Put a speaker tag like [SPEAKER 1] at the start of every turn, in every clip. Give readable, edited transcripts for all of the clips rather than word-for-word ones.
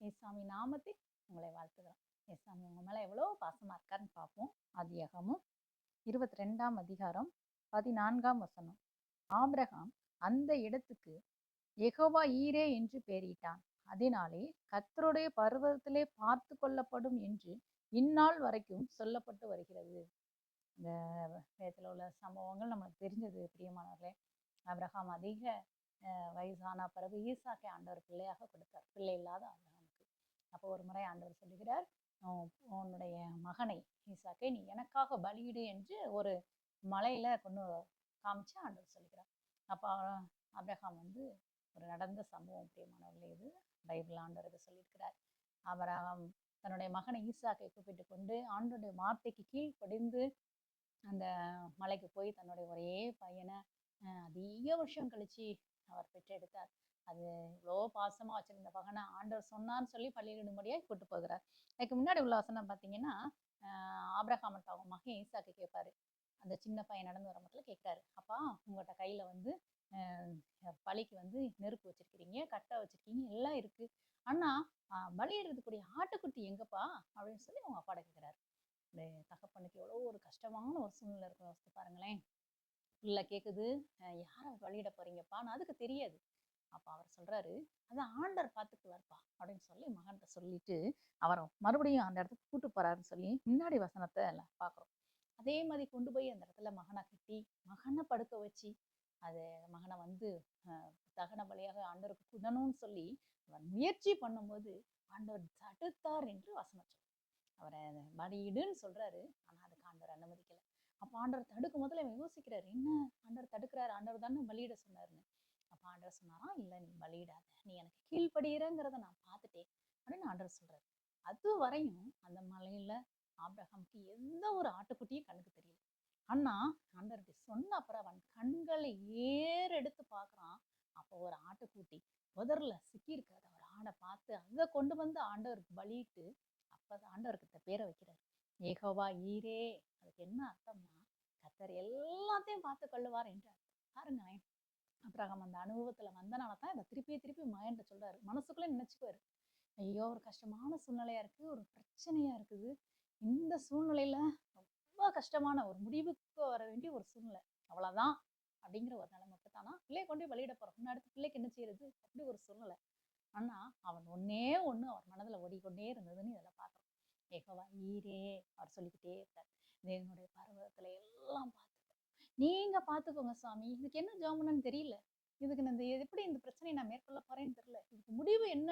[SPEAKER 1] ஏசாமி நாமத்தை உங்களை வாழ்த்துகிறோம். ஏசாமி உங்க மேல எவ்வளோ பாசமா இருக்காருன்னு பார்ப்போம். ஆதியாகமம் 22ஆம் அதிகாரம் 14ஆம் வசனம். ஆபிரகாம் அந்த இடத்துக்கு யெகோவா ஈரே என்று பெயரிட்டான். அதனாலே கர்த்தருடைய பர்வதத்திலே பார்த்து கொள்ளப்படும் என்று இந்நாள் வரைக்கும் சொல்லப்பட்டு வருகிறது. இந்த வேதத்தில் உள்ள சம்பவங்கள் நமக்கு தெரிஞ்சது பிரியமானவர்களே. ஆபிரகாம் அதிக வயசான பிறகு ஈசாக்கை ஆண்டவர் பிள்ளையாக கொடுத்தார், பிள்ளை இல்லாத ஆபிரகாமுக்கு. அப்போ ஒரு முறை ஆண்டவர் சொல்லுகிறார், உன்னுடைய மகனை ஈசாக்கை நீ எனக்காக பலியிடு என்று ஒரு மலையில கொண்டு காமிச்சு ஆண்டவர் சொல்லுகிறார். அப்போ ஆபிரகாம் ஒரு நடந்த சம்பவம் பிரியமானவர்களே. இது பைபிள் ஆண்டவர் இதை சொல்லியிருக்கிறார். ஆபிரகாம் தன்னுடைய மகனை ஈசாக்கை கூப்பிட்டு கொண்டு ஆண்டோடைய வார்த்தைக்கு கீழ்ப்படிந்து அந்த மலைக்கு போய் தன்னுடைய ஒரே பையனை அதிக வருஷம் கழிச்சு அவர் பெற்றெடுத்தார். அது இவ்வளோ பாசமா வச்சிருந்த மகனை ஆண்டவர் சொன்னான்னு சொல்லி பள்ளியிடும்படியாக கூட்டு போகிறார். அதுக்கு முன்னாடி உள்ள வசனம் பார்த்தீங்கன்னா, ஆபிரகாம்கிட்ட அவங்க மகன் ஈசாக்கு கேட்பாரு. அந்த சின்ன பையன் நடந்து வர மட்டும் கேட்கிறாரு, அப்பா உங்கள்கிட்ட கையில பலிக்கு நெருப்பு வச்சிருக்கிறீங்க, கட்டை வச்சிருக்கீங்க, எல்லாம் இருக்கு, ஆனா பலியிடுறதுக்குரிய ஆட்டுக்குட்டி எங்கப்பா அப்படின்னு சொல்லி அவங்க அப்பாட கேட்கிறாரு. இந்த தகப்பனுக்கு எவ்வளோ ஒரு கஷ்டமான ஒரு சூழ்நிலை இருக்கும், யோசித்து பாருங்களேன். பிள்ளை கேட்குது, யாரை பலியிட போறீங்கப்பான்னு அதுக்கு தெரியாது. அப்போ அவர் சொல்றாரு, அதான் ஆண்டவர் பார்த்துக்குவார்ப்பா அப்படின்னு சொல்லி மகன்கிட்ட சொல்லிட்டு அவரை மறுபடியும் அந்த இடத்துக்கு கூட்டு போறாருன்னு சொல்லி முன்னாடி வசனத்தை பார்க்குறோம். அதே மாதிரி கொண்டு போய் அந்த இடத்துல மகனை கட்டி மகனை படுக்க வச்சு அது மகனை தகன பலியாக ஆண்டவருக்கு குடணும்னு சொல்லி அவர் முயற்சி பண்ணும்போது ஆண்டவர் தடுத்தார் என்று வசனம் சொல்றார். அவரை பலியிடுன்னு சொல்றாரு, ஆனா அதுக்கு ஆண்டவர் அனுமதிக்கல. அப்போ ஆண்டவர் தடுக்கும் போதுல இவன் யோசிக்கிறாரு, என்ன ஆண்டவர் தடுக்கிறாரு, ஆண்டவர் தானே பலியிட சொன்னாருன்னு. அப்போ ஆண்டவர் சொன்னாராம், இல்லை நீ பலியிடாத, நீ எனக்கு கீழ்ப்படுகிறங்கிறத நான் பார்த்துட்டேன் அப்படின்னு ஆண்டவர் சொல்றாரு. அது வரையும் அந்த மலையில ஆபிரகாமுக்கு எந்த ஒரு ஆட்டுக்குட்டியும் கண்ணுக்கு தெரியல. ஆனா ஆண்டவர் சொன்ன அப்புறம் அவன் கண்களை ஏறெடுத்து பார்க்கறான். அப்போ ஒரு ஆட்டுக்குட்டி புதர்ல சிக்கி இருக்காது. அவர் ஆடை பார்த்து அதை கொண்டு ஆண்டவருக்கு பலியிட்டு அப்பதான் ஆண்டவருக்கு இந்த பேரை வைக்கிறார், யெகோவா ஈரே. அதுக்கு என்ன அர்த்தம்னா, கர்த்தர் எல்லாத்தையும் பார்த்து கொள்ளுவார் என்று அர்த்தம். பாருங்களேன், ஆபிரகாம் அந்த அனுபவத்துல வந்தனால தான் இதை திருப்பி மைண்ட சொல்றாரு. மனசுக்குள்ளே நினைச்சுக்குவாரு, ஐயோ ஒரு கஷ்டமான சூழ்நிலையா இருக்கு, ஒரு பிரச்சனையா இருக்குது, இந்த சூழ்நிலையில ரொம்ப கஷ்டமான ஒரு முடிவுக்கு வர வேண்டிய ஒரு சூழ்நிலை, அவ்வளவுதான் அப்படிங்கிற ஒரு நிலைமை தானா பிள்ளையை கொண்டு வெளியிட போறோம், அடுத்து பிள்ளைக்கு என்ன செய்யறது, அப்படி ஒரு சூழ்நிலை. ஆனா அவன் ஒன்னே ஒண்ணு அவர் மனதுல ஓடிக்கொண்டே இருந்ததுன்னு இதில் பார்க்குறோம். யெகோவா ஈரே அவர் சொல்லிக்கிட்டே இருக்கார், என்னுடைய பருவத்துல எல்லாம் பார்த்துக்கோ, நீங்க பார்த்துக்கோங்க சுவாமி, இதுக்கு என்ன ஜோமனன்னு தெரியல, இதுக்கு நான் எப்படி இந்த பிரச்சனையை நான் மேற்கொள்ள போறேன்னு தெரியல, இதுக்கு முடிவு என்ன,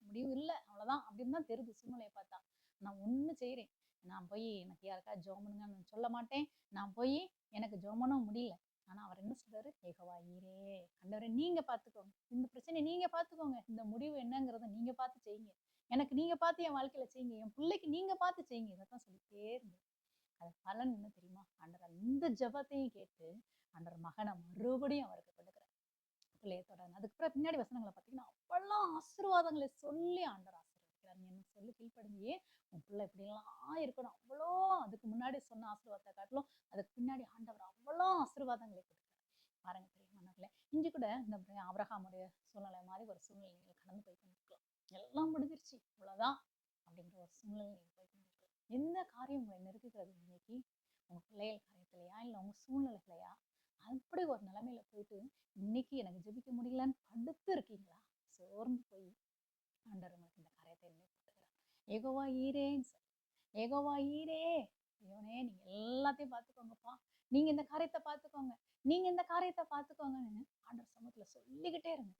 [SPEAKER 1] முடிவு இல்லை, அவ்வளவுதான் அப்படின்னு தான் தெரியுது சூழ்நிலையை பார்த்தா. நான் ஒண்ணு செய்யறேன், நான் போய் எனக்கு யாருக்கா ஜோமனுங்க நான் சொல்ல மாட்டேன், நான் போய் எனக்கு ஜோமனும் முடியல. ஆனா அவர் என்ன சொல்றாரு, யெகோவா ஈரே, ஆண்டவரே நீங்க பார்த்துக்கோங்க, இந்த பிரச்சனையை நீங்க பார்த்துக்கோங்க, இந்த முடிவு என்னங்கிறத நீங்க பார்த்து செய்யுங்க, எனக்கு நீங்க பார்த்து என் வாழ்க்கையில செய்யுங்க, என் பிள்ளைக்கு நீங்க பார்த்து செய்யுங்க, இதைத்தான் சொல்லிட்டே இருந்தது. அது பலன் என்ன தெரியுமா, ஆண்டவர் அந்த ஜபத்தையும் கேட்டு ஆண்டவர் மகனை மறுபடியும் அவருக்கு கொடுக்குறார், பிள்ளையை தொடர்ந்து. அதுக்கப்புறம் பின்னாடி வசனங்களை பார்த்தீங்கன்னா அவ்வளோ ஆசீர்வாதங்களை சொல்லி ஆண்டவர் ஆசீர்வதிக்கிறார். நீ என்ன சொல்லி கீழ்ப்படிஞ்சியே உன் பிள்ளை இப்படிலாம் இருக்கணும், அவ்வளோ அதுக்கு முன்னாடி சொன்ன ஆசீர்வாதத்தை காட்டிலும் அதுக்கு பின்னாடி ஆண்டவர் அவ்வளோ ஆசீர்வாதங்களை கொடுக்குறார். பாருங்க பிரியமானவர்களே, இஞ்சி கூட இந்த ஆபிரகாமுடைய சூழ்நிலை மாதிரி ஒரு சூழ்நிலைகள் கடந்து போய் கொண்டிருக்கலாம். எல்லாம் முடிஞ்சிருச்சு இவ்வளவுதான் அப்படிங்கிற ஒரு சூழ்நிலையில் போய் கொண்டிருக்கலாம். எந்த காரியம் உங்களை நெருக்குகிறது இன்னைக்கு, உங்க பிள்ளைகள் காரியத்திலையா இல்லை உங்க சூழ்நிலைகளையா, அப்படி ஒரு நிலைமையில போயிட்டு இன்னைக்கு எனக்கு ஜெபிக்க முடியலன்னு படுத்து இருக்கீங்களா, சோர்ந்து போய் ஆண்டவர் உங்களுக்கு இந்த காரியத்தை நினைவுபடுத்துகிறார். யெகோவா ஈரேன்னு சொல்லி, யெகோவா ஈரே, இவனே நீங்க எல்லாத்தையும் பார்த்துக்கோங்கப்பா, நீங்க இந்த காரியத்தை பார்த்துக்கோங்க, நீங்க இந்த காரியத்தை பார்த்துக்கோங்கன்னு ஆண்டவர் சமூகத்துல சொல்லிக்கிட்டே இருங்க.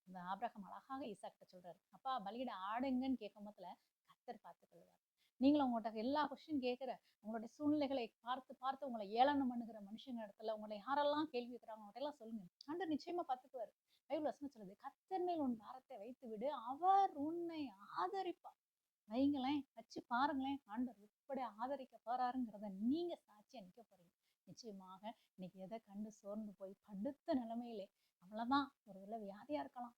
[SPEAKER 1] இந்த ஆபிரகாம் அழகாக ஈசாக்கிட்ட சொல்றாரு, அப்பா பலியிட ஆடுங்கன்னு கேட்கும் போதுல கர்த்தர் பார்த்து கொள்வார். நீங்களும் உங்கள்கிட்ட எல்லா கொஸ்டின் கேட்கிற உங்களுடைய சூழ்நிலைகளை பார்த்து பார்த்து உங்களை ஏளனம் பண்ணுகிற மனுஷங்க இடத்துல உங்களை யாரெல்லாம் கேள்வி கேட்கிறாங்க அவங்கள்ட்ட எல்லாம் சொல்லுங்க, ஆண்டவர் நிச்சயமா பார்த்துக்குவாரு. பைபிள் வசனம் சொல்லுது, கர்த்தர் மேல் உன் பாரத்தை வைத்து விடு, அவர் உன்னை ஆதரிப்பார். வைங்களேன், வச்சு பாருங்களேன், ஆண்டவர் எப்படி ஆதரிக்க போறாருங்கிறத நீங்க சாட்சியா நிக்க போறீங்க. நிச்சயமாக இன்னைக்கு எதை கண்டு சோர்ந்து போய் படுத்த நிலைமையிலே அவ்வளவுதான், ஒருவேளை வியாதியா இருக்கலாம்,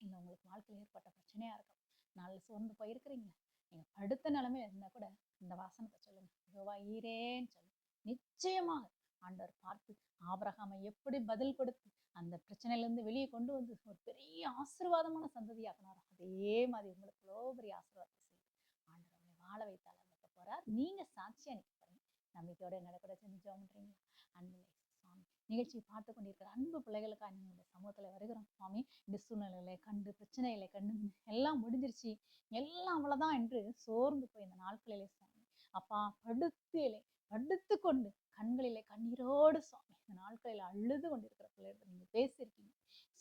[SPEAKER 1] இல்லை உங்களுக்கு வாழ்க்கையில் ஏற்பட்ட பிரச்சனையா இருக்கலாம், நாளில் சோர்ந்து போயிருக்கிறீங்க, நீங்க படுத்த நிலைமையில இருந்தா கூட இந்த வாசனத்தை சொல்லுங்க, யெகோவா ஈரேன்னு சொல்லுங்க. நிச்சயமாக ஆண்டவர் பார்த்து ஆபிரகாமை எப்படி பதில் கொடுத்து அந்த பிரச்சனையில இருந்து வெளியே கொண்டு வந்து ஒரு பெரிய ஆசீர்வாதமான சந்ததியாக்குனாரோ அதே மாதிரி உங்களுக்கு எவ்வளோ பெரிய ஆசீர்வாதத்தை செய்யும் ஆண்டவர் உங்களை வாழ வைத்தால் வைக்க போறார். நீங்க சாட்சியா நிக்க போறீங்க. நம்பிக்கையோட நடக்கிற செஞ்சோம் பண்றீங்களா? அன்பு சுவாமி நிகழ்ச்சியை பார்த்து கொண்டிருக்கிற அன்பு பிள்ளைகளுக்காக நீங்க சமூகத்துல வருகிறோம் சுவாமி. இந்த சூழ்நிலைகளை கண்டு பிரச்சனைகளை கண்டு எல்லாம் முடிஞ்சிருச்சு எல்லாம் அவ்வளவுதான் என்று சோர்ந்து போய் இந்த நாட்களிலே சுவாமி அப்பா படுத்து கொண்டு கண்களிலே கண்ணீரோடு சுவாமி இந்த நாட்களில் அழுது கொண்டிருக்கிற பிள்ளைகள் நீங்க பேசியிருக்கீங்க.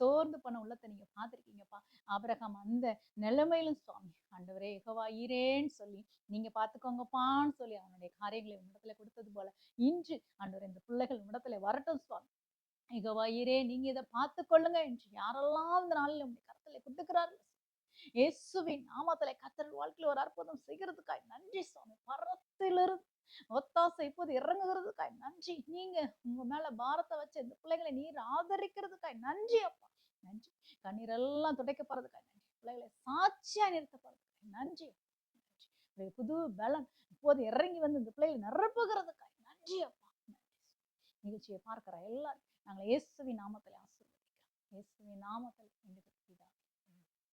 [SPEAKER 1] சோர்ந்து போன உள்ளத்தை நீங்க பார்த்திருக்கீங்கப்பா. ஆபிரகாம் அந்த நிலைமையிலும் சுவாமி ஆண்டவரே யெகோவா ஈரேன்னு சொல்லி நீங்க பார்த்துக்கோங்கப்பான்னு சொல்லி அவனுடைய காரியங்களை உம்மிடத்துல கொடுத்தது போல இன்று ஆண்டவர் இந்த பிள்ளைகள் உம்மிடத்துல வரட்டும் சுவாமி. யெகோவா ஈரே நீங்க இதை பார்த்து கொள்ளுங்க என்று யாரெல்லாம் இந்த நாளில் உங்களுடைய கருத்துல கொடுத்துக்கிறார்கள் இயேசுவின் நாமத்திலே கர்த்தர் வாழ்க்கையில் ஒரு அற்புதம் செய்கிறதுக்காய் நன்றி சுவாமி. பரத்திலிருந்து ஒத்தாசை இப்போது இறங்குகிறதுக்காய் நன்றி. நீங்க உங்க மேல பாரத்தை வச்ச இந்த பிள்ளைகளை நீர் ஆதரிக்கிறதுக்காய் நன்றி அப்பா. நன்றி. கண்ணீரெல்லாம் துடைக்கப்படுறதுக்காய் நன்றி. பிள்ளைகளை சாட்சியா நிறுத்தப்படுறதுக்காய் நன்றி. புது பலன் இப்போது இறங்கி வந்து இந்த பிள்ளைகளை நிரப்புகிறதுக்காய் நன்றி அப்பா. நிகழ்ச்சியை பார்க்கிற எல்லாரும் நாங்கள் இயேசுவின் நாமத்தில் ஆசீர்வதிக்கிறோம். இயேசுவின் நாமத்தில்